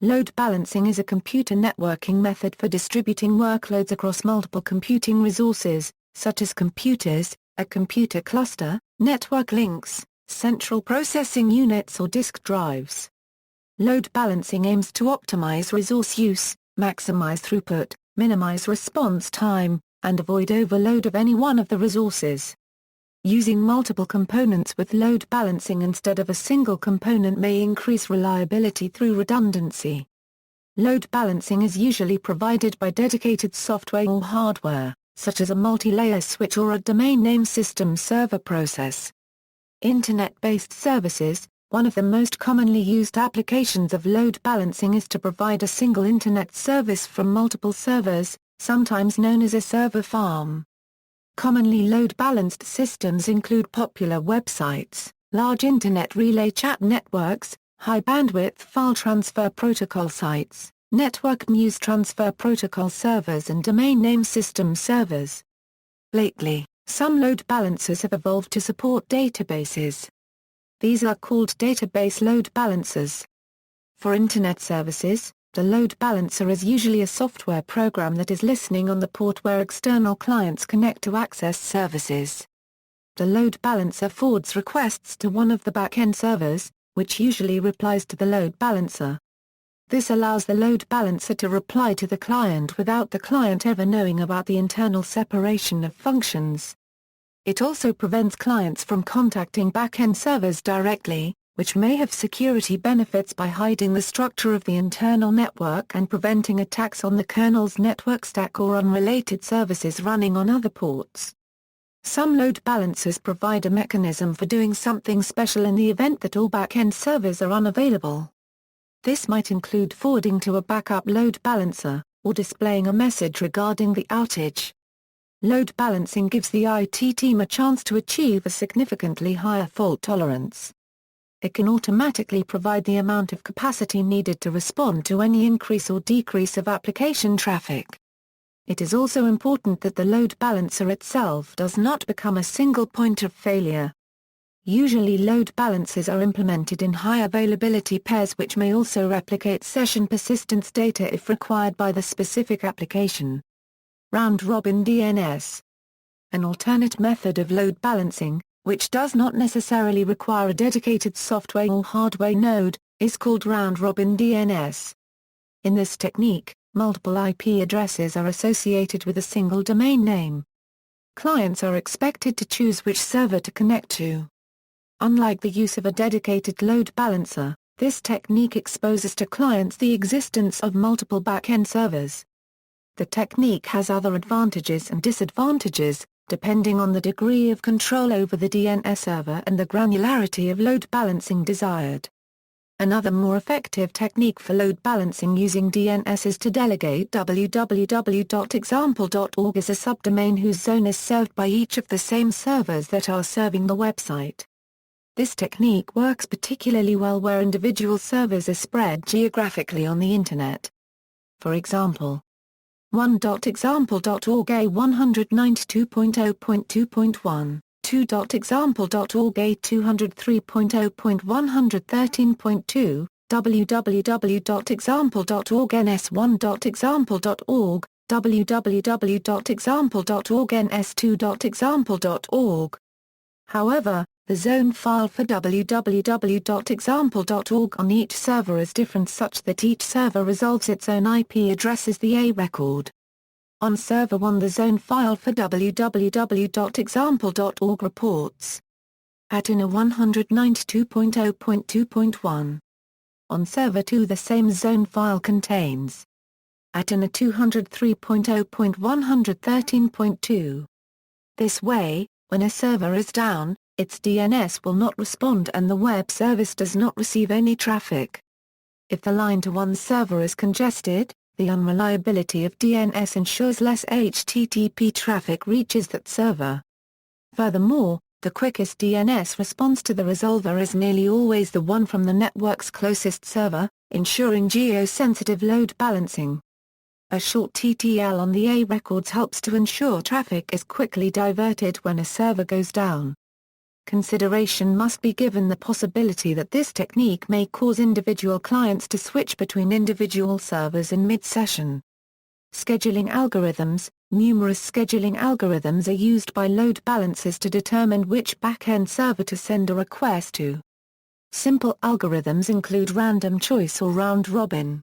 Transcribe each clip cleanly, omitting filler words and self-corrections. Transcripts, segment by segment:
Load balancing is a computer networking method for distributing workloads across multiple computing resources, such as computers, a computer cluster, network links, central processing units or disk drives. Load balancing aims to optimize resource use, maximize throughput, minimize response time, and avoid overload of any one of the resources. Using multiple components with load balancing instead of a single component may increase reliability through redundancy. Load balancing is usually provided by dedicated software or hardware, such as a multilayer switch or a domain name system server process. Internet-based services. One of the most commonly used applications of load balancing is to provide a single Internet service from multiple servers, sometimes known as a server farm. Commonly load-balanced systems include popular websites, large Internet relay chat networks, high-bandwidth file transfer protocol sites, network news transfer protocol servers and domain name system servers. Lately, some load balancers have evolved to support databases. These are called database load balancers. For Internet services, the load balancer is usually a software program that is listening on the port where external clients connect to access services. The load balancer forwards requests to one of the back-end servers, which usually replies to the load balancer. This allows the load balancer to reply to the client without the client ever knowing about the internal separation of functions. It also prevents clients from contacting back-end servers directly, which may have security benefits by hiding the structure of the internal network and preventing attacks on the kernel's network stack or unrelated services running on other ports. Some load balancers provide a mechanism for doing something special in the event that all back-end servers are unavailable. This might include forwarding to a backup load balancer, or displaying a message regarding the outage. Load balancing gives the IT team a chance to achieve a significantly higher fault tolerance. It can automatically provide the amount of capacity needed to respond to any increase or decrease of application traffic. It is also important that the load balancer itself does not become a single point of failure. Usually load balancers are implemented in high availability pairs which may also replicate session persistence data if required by the specific application. Round-robin DNS. An alternate method of load balancing, which does not necessarily require a dedicated software or hardware node, is called round-robin DNS. In this technique, multiple IP addresses are associated with a single domain name. Clients are expected to choose which server to connect to. Unlike the use of a dedicated load balancer, this technique exposes to clients the existence of multiple back-end servers. The technique has other advantages and disadvantages, depending on the degree of control over the DNS server and the granularity of load balancing desired. Another more effective technique for load balancing using DNS is to delegate www.example.org as a subdomain whose zone is served by each of the same servers that are serving the website. This technique works particularly well where individual servers are spread geographically on the Internet. For example, 1.example.org A192.0.2.1, 2.example.org A203.0.113.2, www.example.org ns1.example.org, www.example.org ns2.example.org. However, the zone file for www.example.org on each server is different such that each server resolves its own IP address as the A record. On server 1 the zone file for www.example.org reports at INA 192.0.2.1. On server 2 the same zone file contains at INA 203.0.113.2. This way, when a server is down, its DNS will not respond and the web service does not receive any traffic. If the line to one server is congested, the unreliability of DNS ensures less HTTP traffic reaches that server. Furthermore, the quickest DNS response to the resolver is nearly always the one from the network's closest server, ensuring geo-sensitive load balancing. A short TTL on the A records helps to ensure traffic is quickly diverted when a server goes down. consideration must be given the possibility that this technique may cause individual clients to switch between individual servers in mid-session. Scheduling algorithms. Numerous scheduling algorithms are used by load balancers to determine which back-end server to send a request to. Simple algorithms include random choice or round-robin.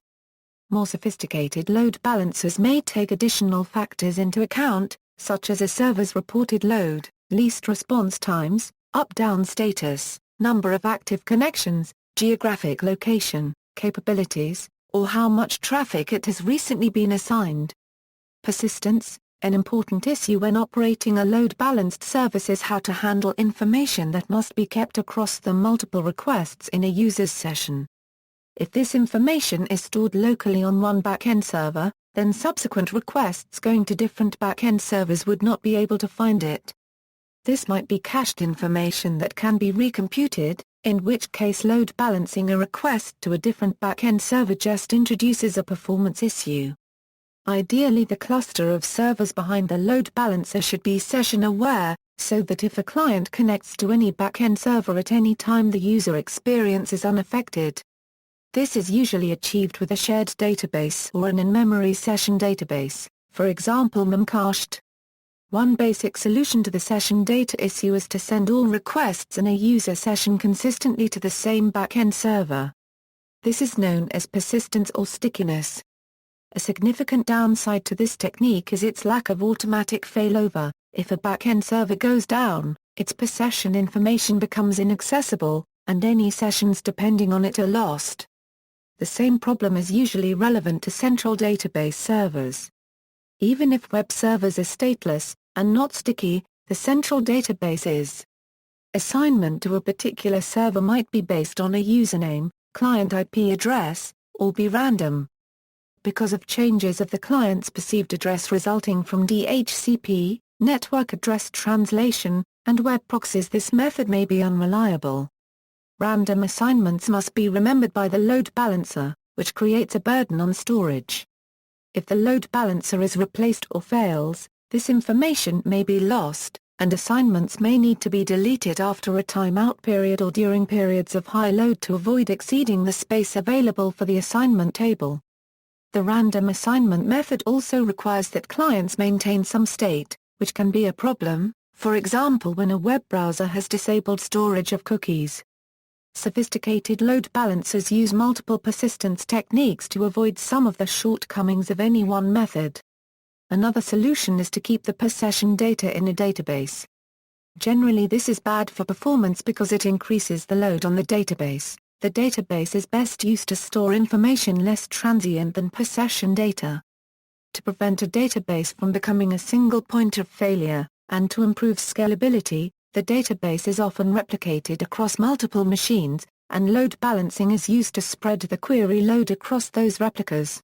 More sophisticated load balancers may take additional factors into account, such as a server's reported load, least response times, up-down status, number of active connections, geographic location, capabilities, or how much traffic it has recently been assigned. Persistence. An important issue when operating a load-balanced service is how to handle information that must be kept across the multiple requests in a user's session. If this information is stored locally on one back-end server, then subsequent requests going to different back-end servers would not be able to find it. This might be cached information that can be recomputed, in which case load balancing a request to a different back-end server just introduces a performance issue. Ideally, the cluster of servers behind the load balancer should be session-aware, so that if a client connects to any back-end server at any time, the user experience is unaffected. This is usually achieved with a shared database or an in-memory session database, for example memcached. One basic solution to the session data issue is to send all requests in a user session consistently to the same back-end server. This is known as persistence or stickiness. A significant downside to this technique is its lack of automatic failover. If a back-end server goes down, its per-session information becomes inaccessible, and any sessions depending on it are lost. The same problem is usually relevant to central database servers. Even if web servers are stateless, and not sticky, the central database is. Assignment to a particular server might be based on a username, client IP address, or be random. Because of changes of the client's perceived address resulting from DHCP, network address translation, and web proxies, this method may be unreliable. Random assignments must be remembered by the load balancer, which creates a burden on storage. If the load balancer is replaced or fails, this information may be lost, and assignments may need to be deleted after a timeout period or during periods of high load to avoid exceeding the space available for the assignment table. The random assignment method also requires that clients maintain some state, which can be a problem, for example when a web browser has disabled storage of cookies. Sophisticated load balancers use multiple persistence techniques to avoid some of the shortcomings of any one method. Another solution is to keep the per-session data in a database. Generally, this is bad for performance because it increases the load on the database. The database is best used to store information less transient than per-session data. To prevent a database from becoming a single point of failure, and to improve scalability, the database is often replicated across multiple machines, and load balancing is used to spread the query load across those replicas.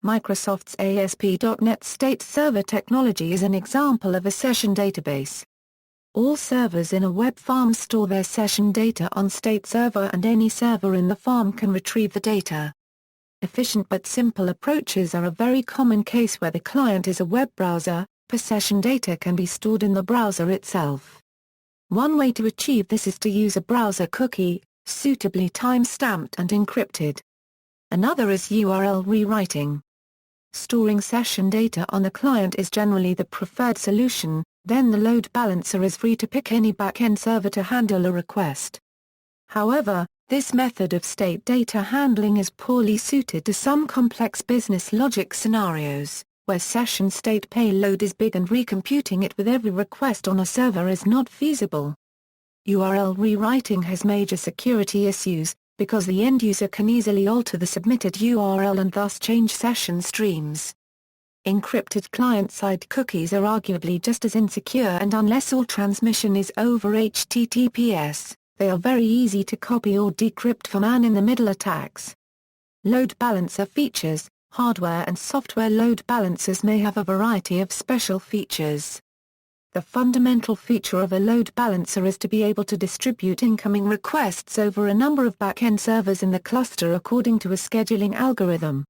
Microsoft's ASP.NET State Server technology is an example of a session database. All servers in a web farm store their session data on state server, and any server in the farm can retrieve the data. Efficient but simple approaches are a very common case where the client is a web browser. Per-session data can be stored in the browser itself. One way to achieve this is to use a browser cookie, suitably time-stamped and encrypted. Another is URL rewriting. Storing session data on the client is generally the preferred solution, then the load balancer is free to pick any back-end server to handle a request. However, this method of state data handling is poorly suited to some complex business logic scenarios, where session state payload is big and recomputing it with every request on a server is not feasible. URL rewriting has major security issues, because the end user can easily alter the submitted URL and thus change session streams. Encrypted client-side cookies are arguably just as insecure, and unless all transmission is over HTTPS, they are very easy to copy or decrypt for man-in-the-middle attacks. Load balancer features. Hardware and software load balancers may have a variety of special features. The fundamental feature of a load balancer is to be able to distribute incoming requests over a number of back-end servers in the cluster according to a scheduling algorithm.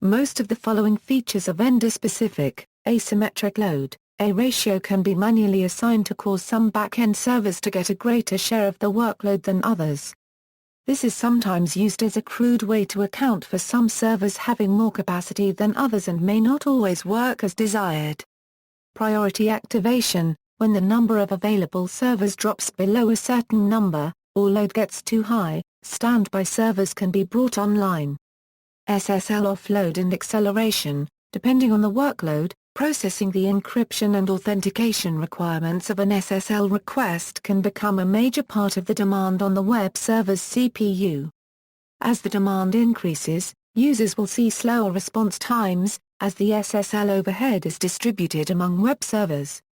Most of the following features are vendor-specific: asymmetric load, A ratio can be manually assigned to cause some back-end servers to get a greater share of the workload than others. This is sometimes used as a crude way to account for some servers having more capacity than others and may not always work as desired. Priority activation: when the number of available servers drops below a certain number, or load gets too high, standby servers can be brought online. SSL offload and acceleration: depending on the workload, processing the encryption and authentication requirements of an SSL request can become a major part of the demand on the web server's CPU. As the demand increases, users will see slower response times, as the SSL overhead is distributed among web servers.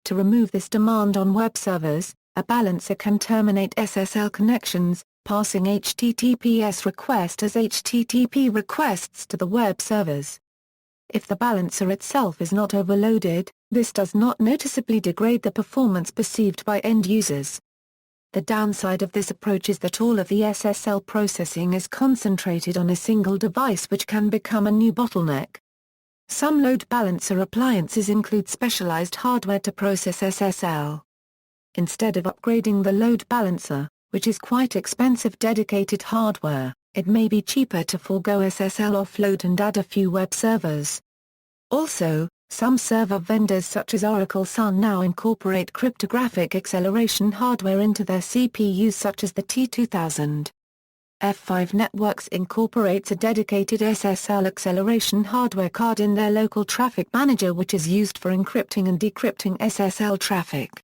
To remove this demand on web servers, a balancer can terminate SSL connections, passing HTTPS requests as HTTP requests to the web servers. If the balancer itself is not overloaded, this does not noticeably degrade the performance perceived by end users. The downside of this approach is that all of the SSL processing is concentrated on a single device, which can become a new bottleneck. Some load balancer appliances include specialized hardware to process SSL. Instead of upgrading the load balancer, which is quite expensive dedicated hardware, it may be cheaper to forego SSL offload and add a few web servers. Also, some server vendors such as Oracle Sun now incorporate cryptographic acceleration hardware into their CPUs, such as the T2000. F5 Networks incorporates a dedicated SSL acceleration hardware card in their local traffic manager, which is used for encrypting and decrypting SSL traffic.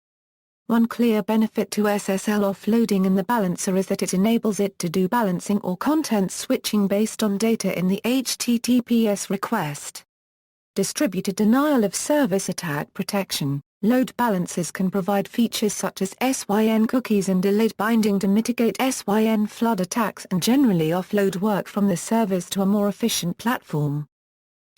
One clear benefit to SSL offloading in the balancer is that it enables it to do balancing or content switching based on data in the HTTPS request. Distributed denial of service attack protection: load balancers can provide features such as SYN cookies and delayed binding to mitigate SYN flood attacks and generally offload work from the servers to a more efficient platform.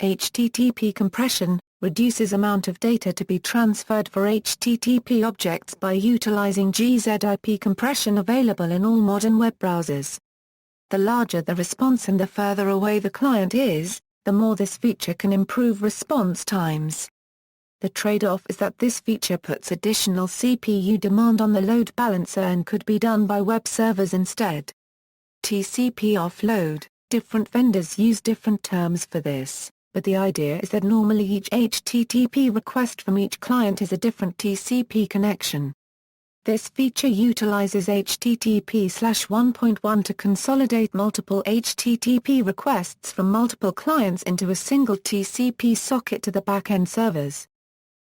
HTTP compression reduces amount of data to be transferred for HTTP objects by utilizing gZIP compression available in all modern web browsers. The larger the response and the further away the client is, the more this feature can improve response times. The trade-off is that this feature puts additional CPU demand on the load balancer and could be done by web servers instead. TCP offload: different vendors use different terms for this, but the idea is that normally each HTTP request from each client is a different TCP connection. This feature utilizes HTTP/1.1 to consolidate multiple HTTP requests from multiple clients into a single TCP socket to the backend servers.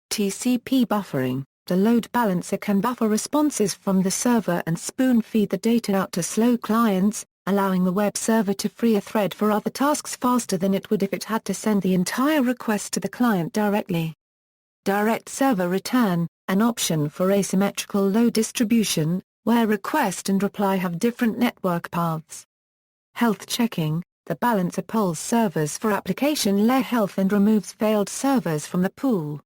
TCP buffering: the load balancer can buffer responses from the server and spoon-feed the data out to slow clients, allowing the web server to free a thread for other tasks faster than it would if it had to send the entire request to the client directly. Direct server return: an option for asymmetrical load distribution, where request and reply have different network paths. Health checking: the balancer polls servers for application layer health and removes failed servers from the pool.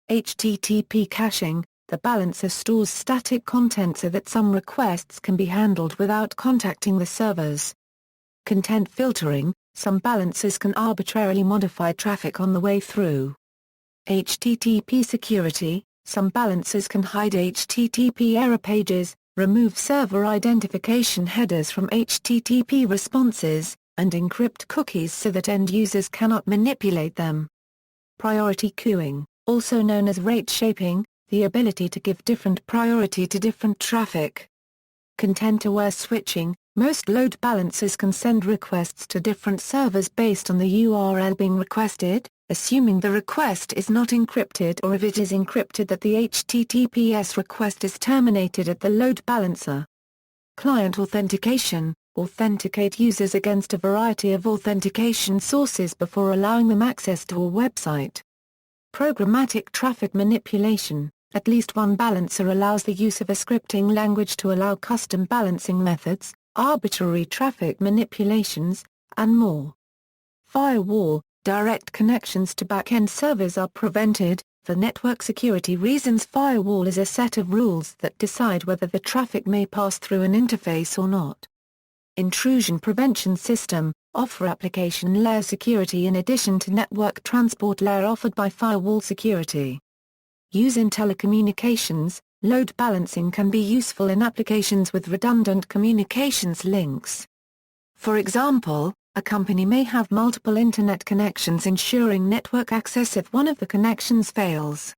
HTTP caching: the balancer stores static content so that some requests can be handled without contacting the servers. Content filtering: some balancers can arbitrarily modify traffic on the way through. HTTP security: some balancers can hide HTTP error pages, remove server identification headers from HTTP responses, and encrypt cookies so that end users cannot manipulate them. Priority queuing, also known as rate shaping: the ability to give different priority to different traffic. Content-aware switching: most load balancers can send requests to different servers based on the URL being requested, assuming the request is not encrypted, or if it is encrypted that the HTTPS request is terminated at the load balancer. Client authentication: authenticate users against a variety of authentication sources before allowing them access to a website. Programmatic traffic manipulation: at least one balancer allows the use of a scripting language to allow custom balancing methods, arbitrary traffic manipulations, and more. Firewall: direct connections to back-end servers are prevented. For network security reasons, firewall is a set of rules that decide whether the traffic may pass through an interface or not. Intrusion prevention system: offer application layer security in addition to network transport layer offered by firewall security. Use in telecommunications. Load balancing can be useful in applications with redundant communications links. For example, a company may have multiple internet connections ensuring network access if one of the connections fails.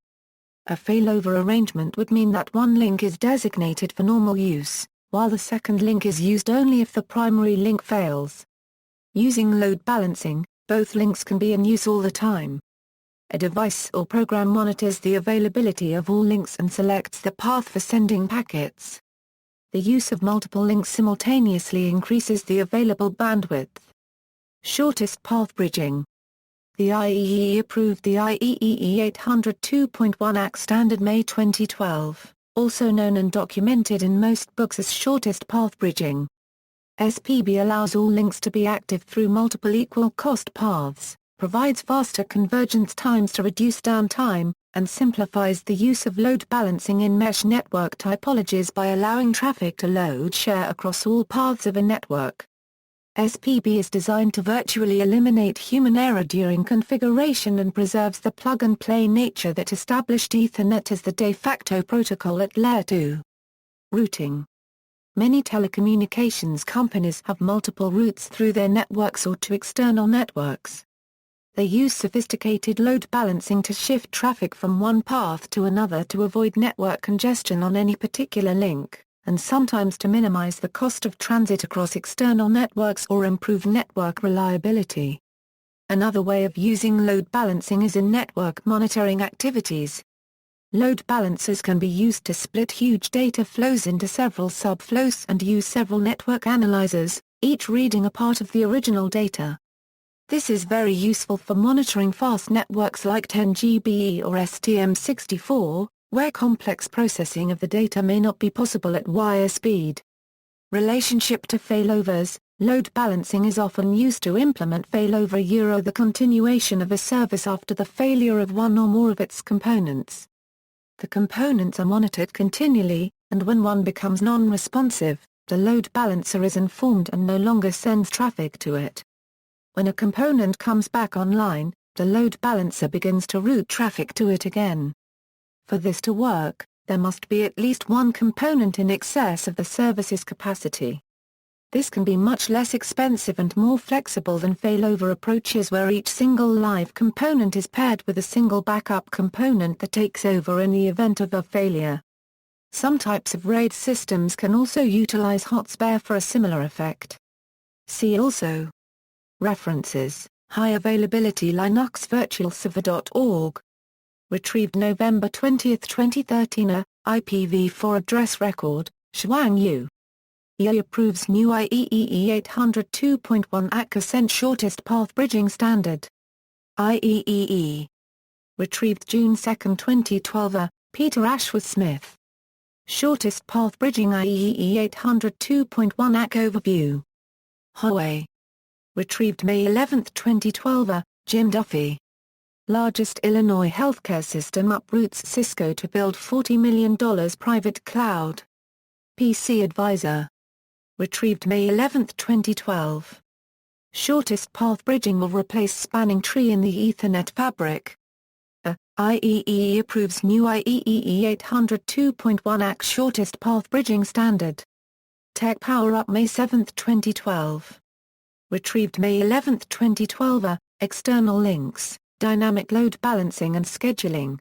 A failover arrangement would mean that one link is designated for normal use, while the second link is used only if the primary link fails. Using load balancing, both links can be in use all the time. A device or program monitors the availability of all links and selects the path for sending packets. The use of multiple links simultaneously increases the available bandwidth. Shortest path bridging. The IEEE approved the IEEE 802.1 AC standard May 2012, also known and documented in most books as shortest path bridging. SPB allows all links to be active through multiple equal-cost paths, provides faster convergence times to reduce downtime, and simplifies the use of load balancing in mesh network topologies by allowing traffic to load share across all paths of a network. SPB is designed to virtually eliminate human error during configuration and preserves the plug-and-play nature that established Ethernet as the de facto protocol at Layer 2. Routing. Many telecommunications companies have multiple routes through their networks or to external networks. They use sophisticated load balancing to shift traffic from one path to another to avoid network congestion on any particular link, and sometimes to minimize the cost of transit across external networks or improve network reliability. Another way of using load balancing is in network monitoring activities. Load balancers can be used to split huge data flows into several subflows and use several network analyzers, each reading a part of the original data. This is very useful for monitoring fast networks like 10GBE or STM64, where complex processing of the data may not be possible at wire speed. Relationship to failovers. Load balancing is often used to implement failover, the continuation of a service after the failure of one or more of its components. The components are monitored continually, and when one becomes non-responsive, the load balancer is informed and no longer sends traffic to it. When a component comes back online, the load balancer begins to route traffic to it again. For this to work, there must be at least one component in excess of the service's capacity. This can be much less expensive and more flexible than failover approaches where each single live component is paired with a single backup component that takes over in the event of a failure. Some types of RAID systems can also utilize hot spare for a similar effect. See also. References: High Availability Linux virtualserver.org. Retrieved November 20, 2013. A IPv4 address record, Shuang Yu. EA approves new IEEE 802.1 AC shortest path bridging standard. IEEE. Retrieved June 2, 2012. A Peter Ashworth-Smith. Shortest path bridging IEEE 802.1 AC overview. Huawei. Retrieved May 11, 2012. A Jim Duffy. Largest Illinois healthcare system uproots Cisco to build $40 million private cloud. PC Advisor. Retrieved May 11, 2012. Shortest path bridging will replace spanning tree in the Ethernet fabric. IEEE approves new IEEE 802.1 AC shortest path bridging standard. Tech Power Up May 7, 2012. Retrieved May 11, 2012. External links, dynamic load balancing and scheduling.